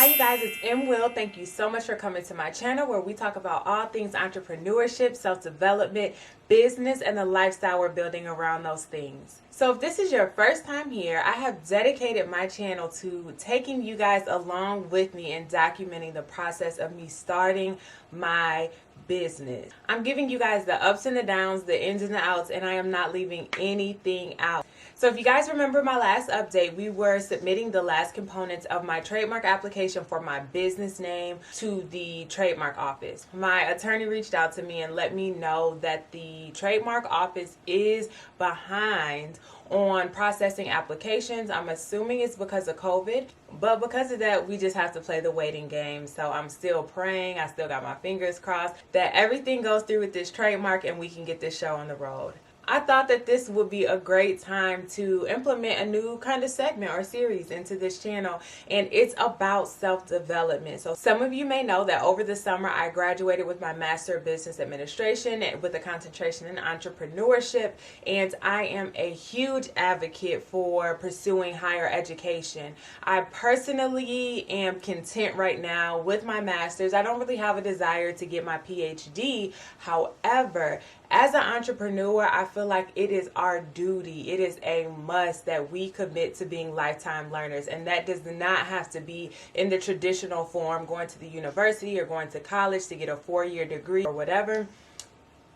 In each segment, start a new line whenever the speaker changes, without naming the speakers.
Hi you guys, it's M. Will. Thank you so much for coming to my channel where we talk about all things entrepreneurship, self-development, business, and the lifestyle we're building around those things. So if this is your first time here, I have dedicated my channel to taking you guys along with me and documenting the process of me starting my business. I'm giving you guys the ups and the downs, the ins and the outs, and I am not leaving anything out. So if you guys remember my last update, we were submitting the last components of my trademark application for my business name to the trademark office. My attorney reached out to me and let me know that the trademark office is behind on processing applications. I'm assuming it's because of COVID, but because of that, we just have to play the waiting game. So I'm still praying. I still got my fingers crossed that everything goes through with this trademark and we can get this show on the road. I thought that this would be a great time to implement a new kind of segment or series into this channel, and it's about self-development. So some of you may know that over the summer I graduated with my Master of Business Administration with a concentration in entrepreneurship, and I am a huge advocate for pursuing higher education. I personally am content right now with my master's. I don't really have a desire to get my PhD. However, as an entrepreneur, I feel like it is our duty, it is a must that we commit to being lifetime learners. And that does not have to be in the traditional form, going to the university or going to college to get a 4-year degree or whatever.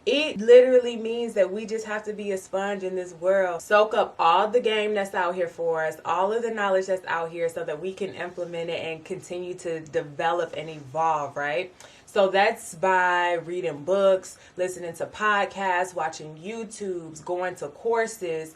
It literally means that we just have to be a sponge in this world, soak up all the game that's out here for us, all of the knowledge that's out here so that we can implement it and continue to develop and evolve, right? So that's by reading books, listening to podcasts, watching YouTubes, going to courses,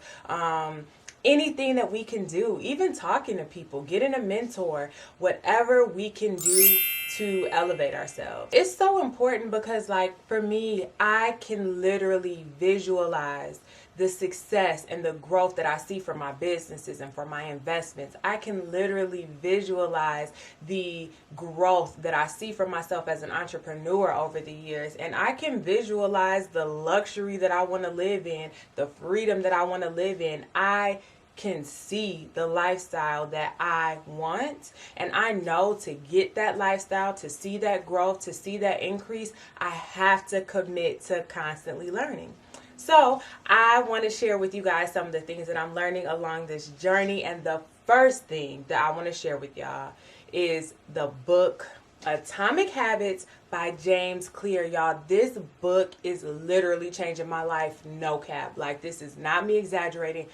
anything that we can do, even talking to people, getting a mentor, whatever we can do to elevate ourselves. It's so important because, like, for me, I can literally visualize the success and the growth that I see for my businesses and for my investments. I can literally visualize the growth that I see for myself as an entrepreneur over the years. And I can visualize the luxury that I want to live in, the freedom that I want to live in. I can see the lifestyle that I want, and I know to get that lifestyle, to see that growth, to see that increase, I have to commit to constantly learning. So I want to share with you guys some of the things that I'm learning along this journey, and the first thing that I want to share with y'all is the book Atomic Habits by James Clear. Y'all, this book is literally changing my life, no cap. Like, this is not me exaggerating.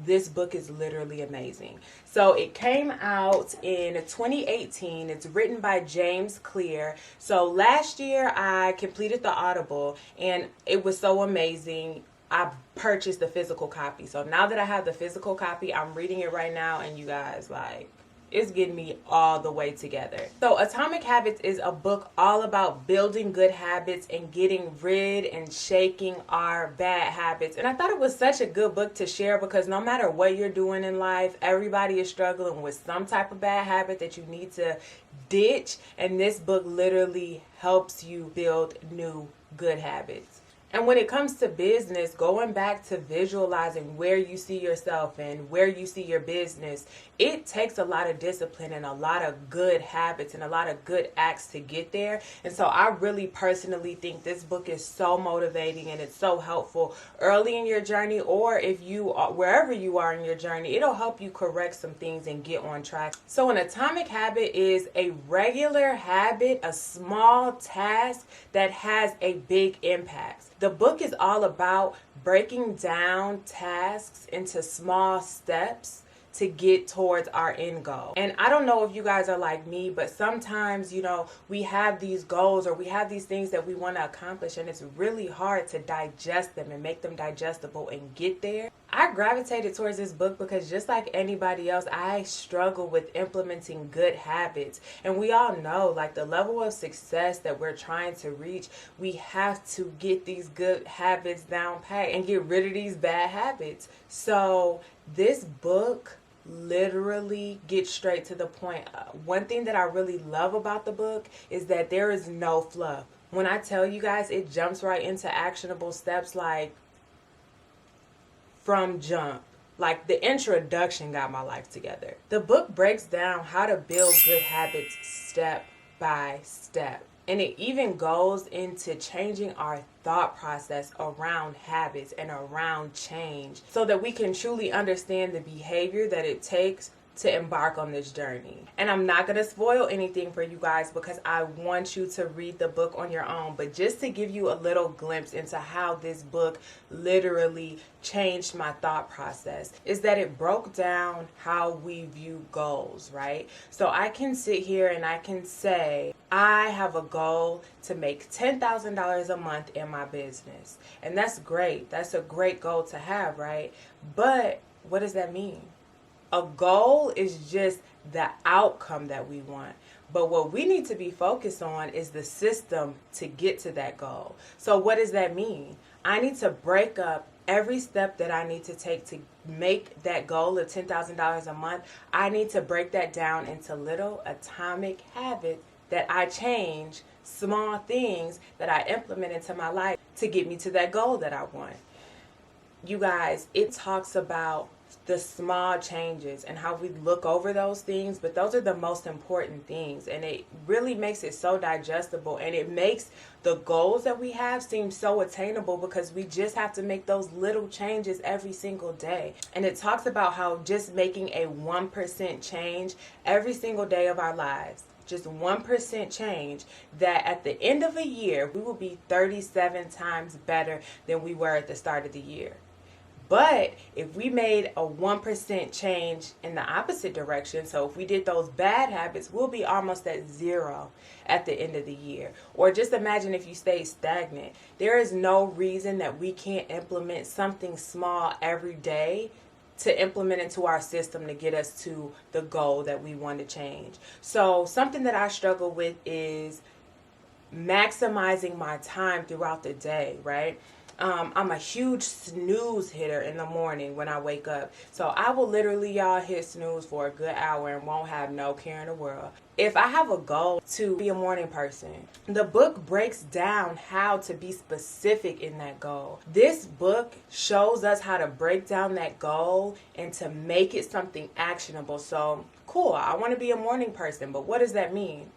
This book is literally amazing. So it came out in 2018. It's written by James Clear. So last year I completed the Audible and it was so amazing. I purchased the physical copy. So now that I have the physical copy, I'm reading it right now, and you guys, like, it's getting me all the way together. So Atomic Habits is a book all about building good habits and getting rid and shaking our bad habits. And I thought it was such a good book to share because no matter what you're doing in life, everybody is struggling with some type of bad habit that you need to ditch. And this book literally helps you build new good habits. And when it comes to business, going back to visualizing where you see yourself and where you see your business, it takes a lot of discipline and a lot of good habits and a lot of good acts to get there. And so I really personally think this book is so motivating and it's so helpful early in your journey, or if you are wherever you are in your journey, it'll help you correct some things and get on track. So an atomic habit is a regular habit, a small task that has a big impact. The book is all about breaking down tasks into small steps to get towards our end goal. And I don't know if you guys are like me, but sometimes, you know, we have these goals or we have these things that we want to accomplish, and it's really hard to digest them and make them digestible and get there. I gravitated towards this book because just like anybody else, I struggle with implementing good habits. And we all know, like, the level of success that we're trying to reach, we have to get these good habits down pat and get rid of these bad habits. So this book literally gets straight to the point. One thing that I really love about the book is that there is no fluff. When I tell you guys, it jumps right into actionable steps, like, from jump. Like, the introduction got my life together. The book breaks down how to build good habits step by step. And it even goes into changing our thought process around habits and around change so that we can truly understand the behavior that it takes to embark on this journey. And I'm not going to spoil anything for you guys because I want you to read the book on your own, but just to give you a little glimpse into how this book literally changed my thought process is that it broke down how we view goals, right? So I can sit here and I can say, I have a goal to make $10,000 a month in my business. And that's great. That's a great goal to have, right? But what does that mean? A goal is just the outcome that we want. But what we need to be focused on is the system to get to that goal. So what does that mean? I need to break up every step that I need to take to make that goal of $10,000 a month. I need to break that down into little atomic habits that I change, small things that I implement into my life to get me to that goal that I want. You guys, it talks about the small changes and how we look over those things, but those are the most important things, and it really makes it so digestible, and it makes the goals that we have seem so attainable because we just have to make those little changes every single day. And it talks about how just making a 1% change every single day of our lives, just 1% change, that at the end of a year we will be 37 times better than we were at the start of the year. But if we made a 1% change in the opposite direction, so if we did those bad habits, we'll be almost at zero at the end of the year. Or just imagine if you stay stagnant. There is no reason that we can't implement something small every day to implement into our system to get us to the goal that we want to change. So something that I struggle with is maximizing my time throughout the day, right? I'm a huge snooze hitter in the morning when I wake up. So I will literally, y'all, hit snooze for a good hour and won't have no care in the world. If I have a goal to be a morning person, the book breaks down how to be specific in that goal. This book shows us how to break down that goal and to make it something actionable. So, cool, I want to be a morning person, but what does that mean?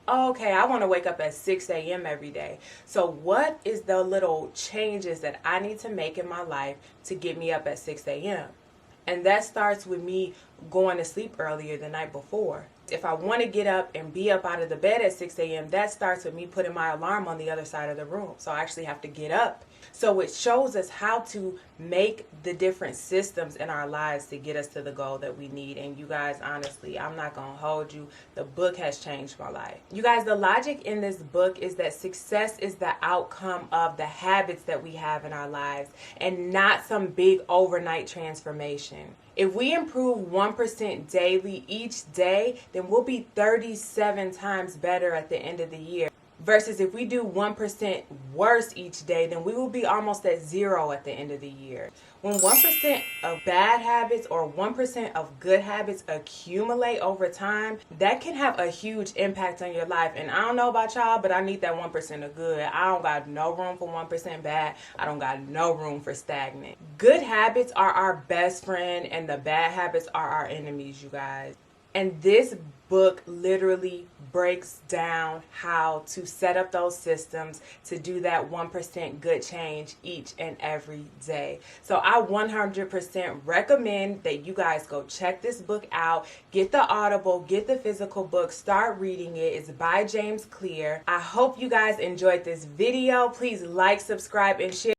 Okay, I want to wake up at 6 a.m. every day. So what is the little changes that I need to make in my life to get me up at 6 a.m.? And that starts with me going to sleep earlier the night before. If I want to get up and be up out of the bed at 6 a.m., that starts with me putting my alarm on the other side of the room. So I actually have to get up. So it shows us how to make the different systems in our lives to get us to the goal that we need. And you guys, honestly, I'm not going to hold you. The book has changed my life. You guys, the logic in this book is that success is the outcome of the habits that we have in our lives and not some big overnight transformation. If we improve 1% daily each day, then we'll be 37 times better at the end of the year. Versus if we do 1% worse each day, then we will be almost at zero at the end of the year. When 1% of bad habits or 1% of good habits accumulate over time, that can have a huge impact on your life. And I don't know about y'all, but I need that 1% of good. I don't got no room for 1% bad. I don't got no room for stagnant. Good habits are our best friend and the bad habits are our enemies, you guys. And this book literally breaks down how to set up those systems to do that 1% good change each and every day. So I 100% recommend that you guys go check this book out. Get the Audible, get the physical book, start reading it. It's by James Clear. I hope you guys enjoyed this video. Please like, subscribe, and share.